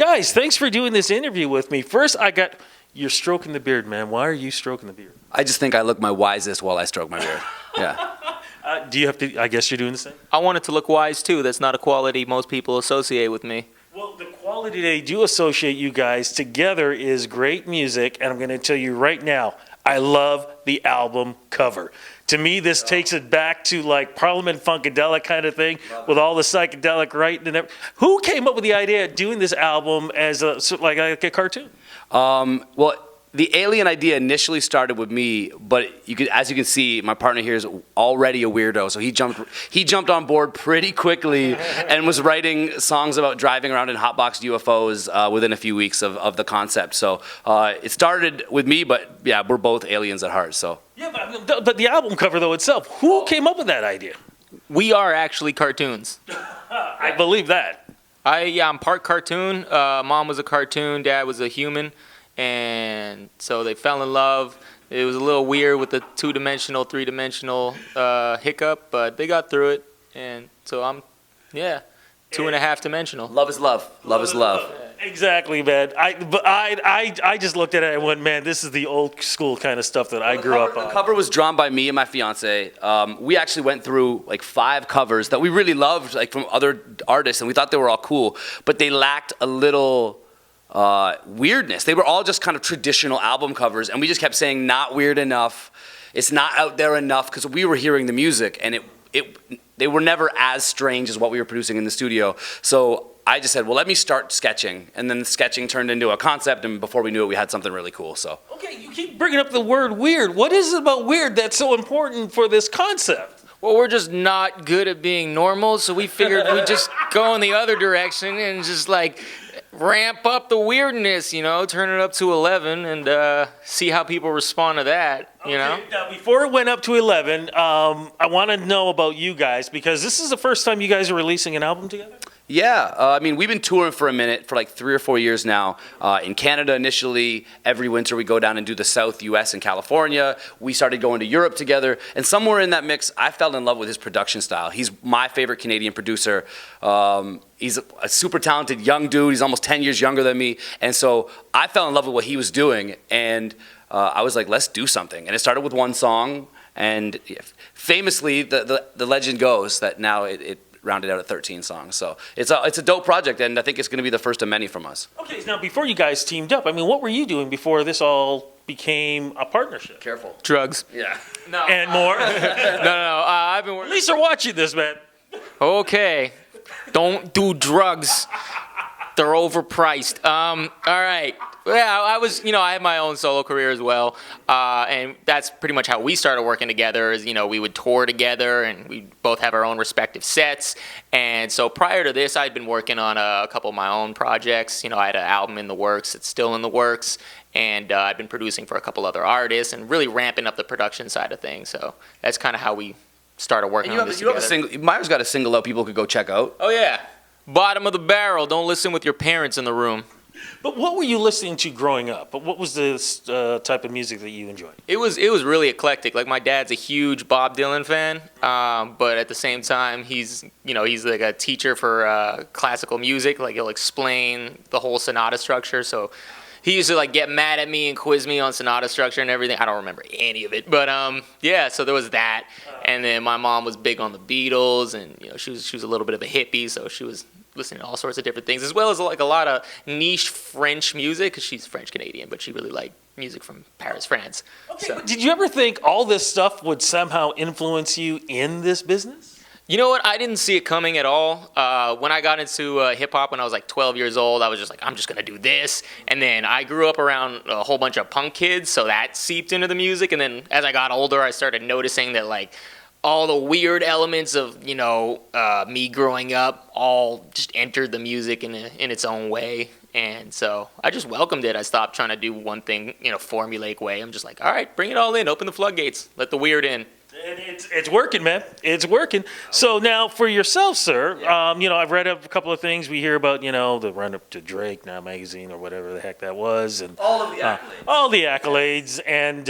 Guys, thanks for doing this interview with me. First, you're stroking the beard, man. Why are you stroking the beard? I just think I look my wisest while I stroke my beard. Yeah. Do you have to, I guess you're doing the same? I want it to look wise too. That's not a quality most people associate with me. Well, the quality they do associate you guys together is great music, and I'm going to tell you right now, I love the album cover. To me, this takes it back to like Parliament Funkadelic kind of thing with all the psychedelic writing and everything. Who came up with the idea of doing this album as like a cartoon? Well, the alien idea initially started with me, but as you can see, my partner here is already a weirdo, so he jumped on board pretty quickly and was writing songs about driving around in hotboxed UFOs within a few weeks of the concept. So it started with me, but yeah, we're both aliens at heart. So yeah, but the album cover though itself, who came up with that idea? We are actually cartoons. I believe that. I'm part cartoon. Mom was a cartoon. Dad was a human. And so they fell in love. It was a little weird with the two-dimensional, three-dimensional hiccup, but they got through it. And so I'm, 2.5 dimensional. love is love. Love is love. Exactly, man. I just looked at it and went, man, this is the old school kind of stuff that I grew up on. The cover was drawn by me and my fiance. We actually went through like 5 covers that we really loved, like from other artists, and we thought they were all cool, but they lacked a little weirdness. They were all just kind of traditional album covers, and we just kept saying not weird enough. It's not out there enough, because we were hearing the music, and they were never as strange as what we were producing in the studio. So I just said, well, let me start sketching, and then the sketching turned into a concept, and before we knew it, we had something really cool. So okay, you keep bringing up the word weird. What is it about weird that's so important for this concept? Well, we're just not good at being normal, so we figured we'd just go in the other direction and just like ramp up the weirdness, turn it up to 11 and see how people respond to that, Now, before it went up to 11, I want to know about you guys, because this is the first time you guys are releasing an album together? yeah, we've been touring for a minute, for like 3 or 4 years now. In Canada initially, every winter we go down and do the South US and California. We started going to Europe together, and somewhere in that mix, I fell in love with his production style. He's my favorite Canadian producer. He's a super talented young dude. He's almost 10 years younger than me, and so I fell in love with what he was doing, and I was like, let's do something. And it started with one song, and famously, the legend goes that now it rounded out at 13 songs. So it's a dope project, and I think it's going to be the first of many from us. Okay, now before you guys teamed up, what were you doing before this all became a partnership? Careful. Drugs. Yeah. No. And more? No. I've been working. At least they're watching this, man. Okay. Don't do drugs. They're overpriced. All right. Yeah, I was, I had my own solo career as well, and that's pretty much how we started working together. Is we would tour together, and we both have our own respective sets. And so prior to this, I'd been working on a couple of my own projects. I had an album in the works. It's still in the works, and I've been producing for a couple other artists and really ramping up the production side of things. So that's kind of how we started working on this together. Myer's got a single out people could go check out. Oh yeah, Bottom of the Barrel. Don't listen with your parents in the room. But what were you listening to growing up? But what was the type of music that you enjoyed? It was really eclectic. Like my dad's a huge Bob Dylan fan, but at the same time he's like a teacher for classical music. Like he'll explain the whole sonata structure. So he used to like get mad at me and quiz me on sonata structure and everything. I don't remember any of it, but so there was that. And then my mom was big on the Beatles, and she was a little bit of a hippie, so she was listening to all sorts of different things, as well as like a lot of niche French music, because she's French Canadian, but she really liked music from Paris, France. Okay, so. But did you ever think all this stuff would somehow influence you in this business? You know what? I didn't see it coming at all. When I got into hip-hop when I was like 12 years old, I was just like, I'm just going to do this. And then I grew up around a whole bunch of punk kids, so that seeped into the music. And then as I got older, I started noticing that like all the weird elements of, me growing up all just entered the music in its own way. And so I just welcomed it. I stopped trying to do one thing, formulaic way. I'm just like, all right, bring it all in. Open the floodgates. Let the weird in. And it's working, man. It's working. So now for yourself, sir, I've read a couple of things. We hear about, the run-up to Drake Now magazine or whatever the heck that was. And All of the accolades. All the accolades. And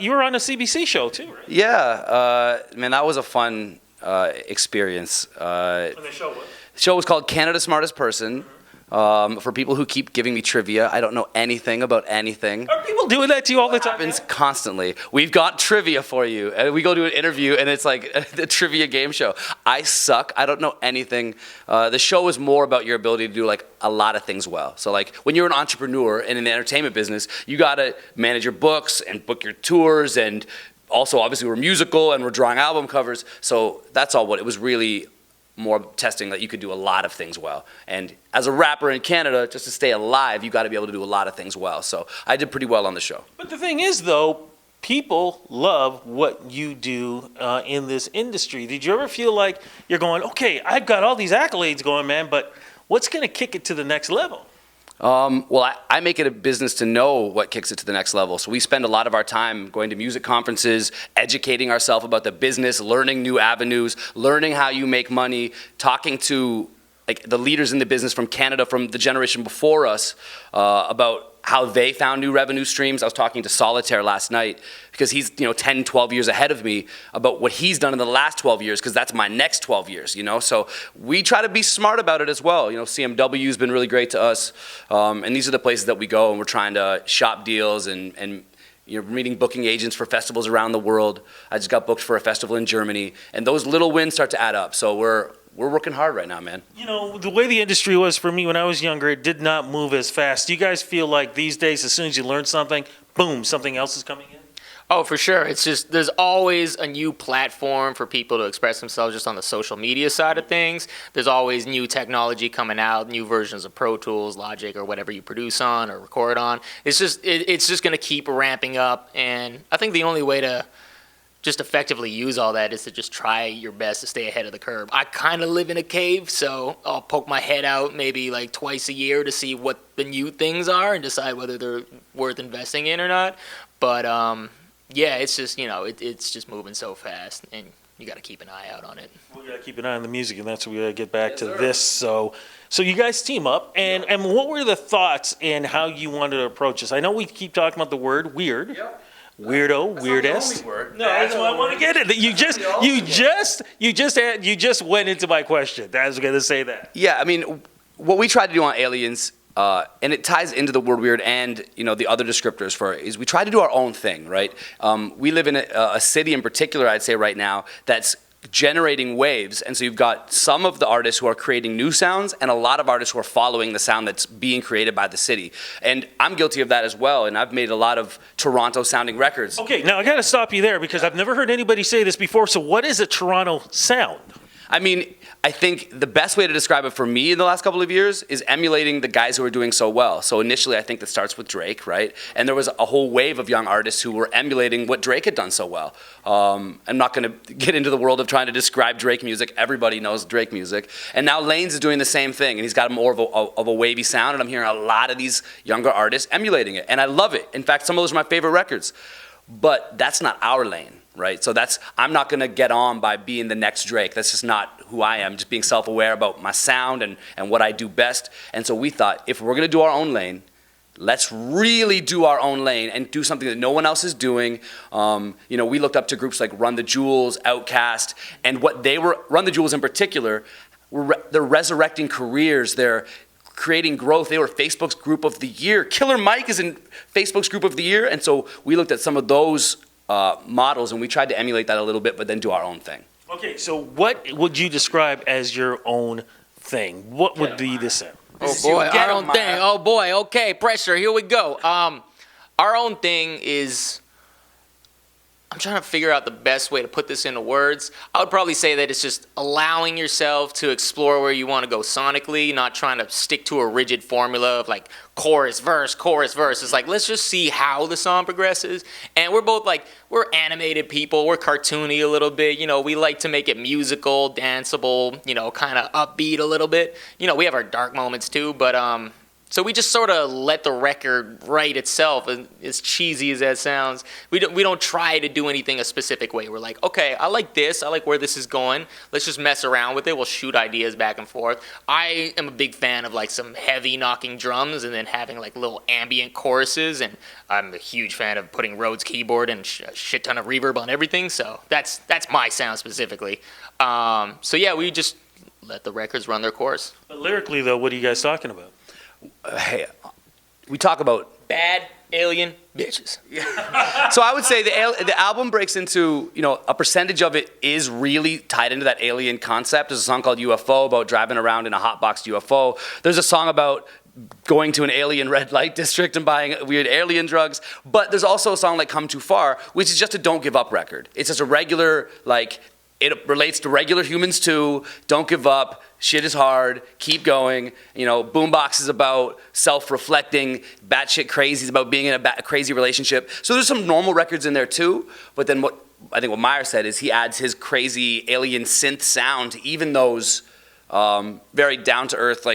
you were on a CBC show, too, right? Yeah. Man, that was a fun experience. And the show was? The show was called Canada's Smartest Person. For people who keep giving me trivia, I don't know anything about anything. Are people doing that to you all the time? Happens constantly. We've got trivia for you. And we go to an interview, and it's like the trivia game show. I suck. I don't know anything. The show is more about your ability to do like a lot of things well. So like when you're an entrepreneur and in the entertainment business, you got to manage your books and book your tours, and also obviously we're musical and we're drawing album covers. So that's all what it was really more testing that you could do a lot of things well. And as a rapper in Canada, just to stay alive, you got to be able to do a lot of things well. So I did pretty well on the show. But the thing is, though, people love what you do in this industry. Did you ever feel like you're going, okay, I've got all these accolades going, man, but what's going to kick it to the next level? Well, I make it a business to know what kicks it to the next level. So we spend a lot of our time going to music conferences, educating ourselves about the business, learning new avenues, learning how you make money, talking to like the leaders in the business from Canada, from the generation before us, about how they found new revenue streams. I was talking to Solitaire last night because he's 10, 12 years ahead of me about what he's done in the last 12 years, because that's my next 12 years, So we try to be smart about it as well. CMW's been really great to us, and these are the places that we go, and we're trying to shop deals and meeting booking agents for festivals around the world. I just got booked for a festival in Germany, and those little wins start to add up. So we're working hard right now, man. The way the industry was for me when I was younger, it did not move as fast. Do you guys feel like these days, as soon as you learn something, boom, something else is coming in? Oh, for sure. It's just there's always a new platform for people to express themselves just on the social media side of things. There's always new technology coming out, new versions of Pro Tools, Logic, or whatever you produce on or record on. It's just going to keep ramping up, and I think the only way to just effectively use all that is to just try your best to stay ahead of the curve. I kind of live in a cave, so I'll poke my head out maybe like twice a year to see what the new things are and decide whether they're worth investing in or not. But yeah, it's just it's just moving so fast, and you got to keep an eye out on it. We got to keep an eye on the music, and that's what we got to get back to this. So you guys team up, and what were the thoughts and how you wanted to approach this? I know we keep talking about the word weird. Yep. Weirdo, weirdest. No, that's why I want to get it. You just went into my question. I was going to say that. Yeah, I mean, what we try to do on Aliens, and it ties into the word weird and the other descriptors for it, is we try to do our own thing, right? We live in a city in particular, I'd say right now, that's generating waves, and so you've got some of the artists who are creating new sounds and a lot of artists who are following the sound that's being created by the city. And I'm guilty of that as well, and I've made a lot of Toronto sounding records. Okay, now I got to stop you there because I've never heard anybody say this before. So what is a Toronto sound? I mean, I think the best way to describe it for me in the last couple of years is emulating the guys who are doing so well. So initially, I think that starts with Drake, right? And there was a whole wave of young artists who were emulating what Drake had done so well. I'm not going to get into the world of trying to describe Drake music. Everybody knows Drake music. And now Lane's is doing the same thing, and he's got more of a wavy sound, and I'm hearing a lot of these younger artists emulating it. And I love it. In fact, some of those are my favorite records. But that's not our lane. Right, so I'm not gonna get on by being the next Drake. That's just not who I am. Just being self-aware about my sound and what I do best. And so we thought, if we're gonna do our own lane, let's really do our own lane and do something that no one else is doing. We looked up to groups like Run the Jewels, Outkast, and what they were, Run the Jewels in particular, they're resurrecting careers. They're creating growth. They were Facebook's Group of the Year. Killer Mike is in Facebook's Group of the Year, and so we looked at some of those models, and we tried to emulate that a little bit, but then do our own thing. Okay, so what would you describe as your own thing? What would be the sound? Oh boy, our own thing. Oh boy, okay, pressure. Here we go. Our own thing is, I'm trying to figure out the best way to put this into words. I would probably say that it's just allowing yourself to explore where you want to go sonically, not trying to stick to a rigid formula of like chorus, verse, chorus, verse. It's like, let's just see how the song progresses. And we're both like, we're animated people, we're cartoony a little bit, we like to make it musical, danceable, kind of upbeat a little bit. We have our dark moments too, but so we just sort of let the record write itself, and as cheesy as that sounds. We don't try to do anything a specific way. We're like, okay, I like this. I like where this is going. Let's just mess around with it. We'll shoot ideas back and forth. I am a big fan of like some heavy knocking drums and then having like little ambient choruses. And I'm a huge fan of putting Rhodes keyboard and a shit ton of reverb on everything. So that's my sound specifically. So yeah, we just let the records run their course. But lyrically though, what are you guys talking about? Hey, we talk about. Bad alien bitches. So I would say the album breaks into, a percentage of it is really tied into that alien concept. There's a song called UFO about driving around in a hotboxed UFO. There's a song about going to an alien red light district and buying weird alien drugs. But there's also a song like Come Too Far, which is just a don't give up record. It's just a regular, it relates to regular humans too. Don't give up. Shit is hard. Keep going. Boombox is about self-reflecting. Batshit Crazy is about being in a crazy relationship. So there's some normal records in there too. But then what Myer said is he adds his crazy alien synth sound to even those very down-to-earth,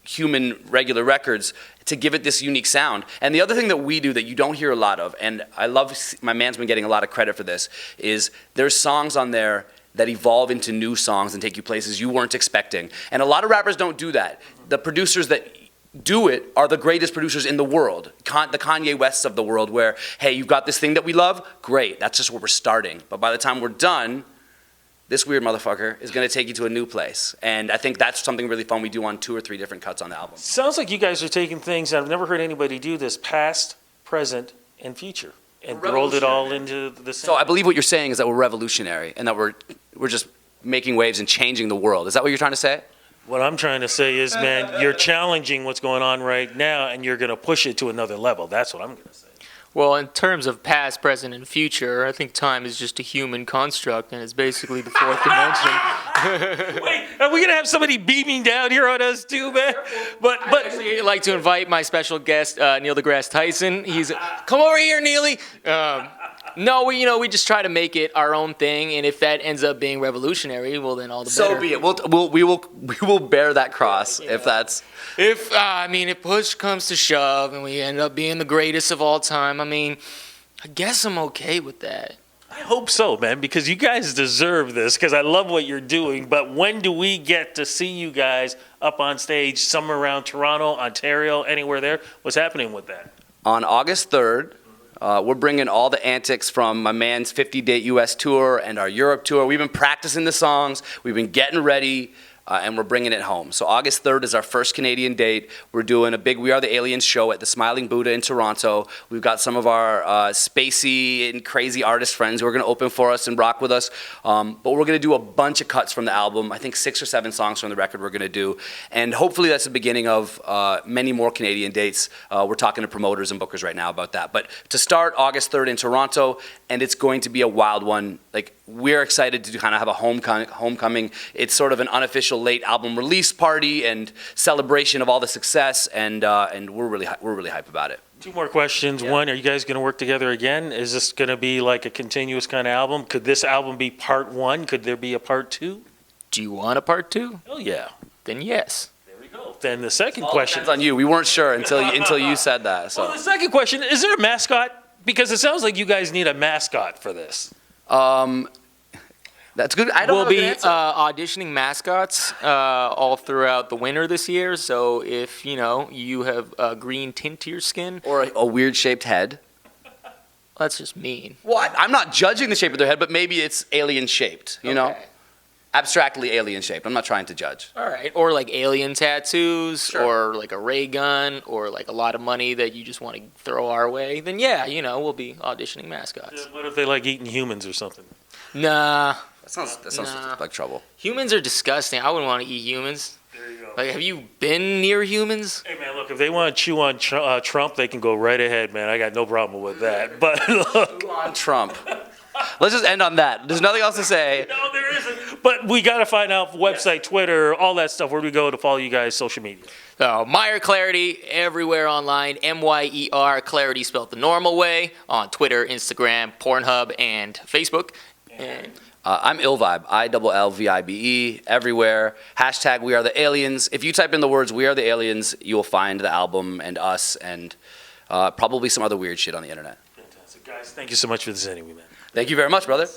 human regular records to give it this unique sound. And the other thing that we do that you don't hear a lot of, and I love, my man's been getting a lot of credit for this, is there's songs on there that evolve into new songs and take you places you weren't expecting. And a lot of rappers don't do that. The producers that do it are the greatest producers in the world, the Kanye Wests of the world, where, hey, you've got this thing that we love, great, that's just where we're starting. But by the time we're done, this weird motherfucker is gonna take you to a new place. And I think that's something really fun we do on 2 or 3 different cuts on the album. Sounds like you guys are taking things, I've never heard anybody do this, past, present, and future, and rolled it all into the same. So I believe what you're saying is that we're revolutionary and that we're just making waves and changing the world. Is that what you're trying to say? What I'm trying to say is, man, you're challenging what's going on right now, and you're gonna push it to another level. That's what I'm gonna say. Well, in terms of past, present, and future, I think time is just a human construct, and it's basically the fourth dimension. Wait, are we gonna have somebody beaming down here on us too, man? But I'd actually like to invite my special guest, Neil deGrasse Tyson. Come over here, Neely. No, we just try to make it our own thing, and if that ends up being revolutionary, well, then all the better. So be it. We will bear that cross if that's. If push comes to shove and we end up being the greatest of all time, I guess I'm okay with that. I hope so, man, because you guys deserve this, because I love what you're doing. But when do we get to see you guys up on stage somewhere around Toronto, Ontario, anywhere there? What's happening with that? On August 3rd, we're bringing all the antics from my man's 50-date U.S. tour and our Europe tour. We've been practicing the songs. We've been getting ready. And we're bringing it home. So August 3rd is our first Canadian date. We're doing a big We Are the Aliens show at the Smiling Buddha in Toronto. We've got some of our spacey and crazy artist friends who are going to open for us and rock with us. But we're going to do a bunch of cuts from the album. I think 6 or 7 songs from the record we're going to do. And hopefully that's the beginning of many more Canadian dates. We're talking to promoters and bookers right now about that. But to start, August 3rd in Toronto, and it's going to be a wild one. We're excited to kind of have a homecoming. It's sort of an unofficial late album release party and celebration of all the success, and we're really hyped about it. 2 more questions. Yeah. One, are you guys going to work together again? Is this going to be like a continuous kind of album? Could this album be part 1? Could there be a part 2? Do you want a part 2? Oh yeah. Then yes. There we go. Then the second question. Depends on you. We weren't sure until you said that. So Well, the second question, is there a mascot? Because it sounds like you guys need a mascot for this. that's good. I don't We'll know be the answer. auditioning mascots all throughout the winter this year. So if you have a green tint to your skin, Or a weird shaped head. that's just mean. Well, I'm not judging the shape of their head, but maybe it's alien shaped. Okay. Abstractly alien shaped. I'm not trying to judge. All right, or like alien tattoos, Sure. or like a ray gun, or like a lot of money that you just want to throw our way. Then yeah, we'll be auditioning mascots. What if they like eating humans or something? Nah, That sounds Nah. like trouble. humans are disgusting. I wouldn't want to eat humans. There you go. Like, have you been near humans? Hey man, look, if they want to chew on Trump, they can go right ahead, man. I got no problem with that. But look, On Trump. Let's just end on that. There's nothing else to say. no, there isn't. But we got to find out website, Twitter, all that stuff. Where do we go to follow you guys, social media? So, Myer Clarity, everywhere online. MYER, Clarity spelled the normal way, on Twitter, Instagram, Pornhub, and Facebook. And I'm iLLvibe, iLLvibe, everywhere. Hashtag We Are the Aliens. If you type in the words We Are the Aliens, you will find the album and us and probably some other weird shit on the internet. Fantastic. Guys, thank you so much for this anyway, man. Thank you very much, brother.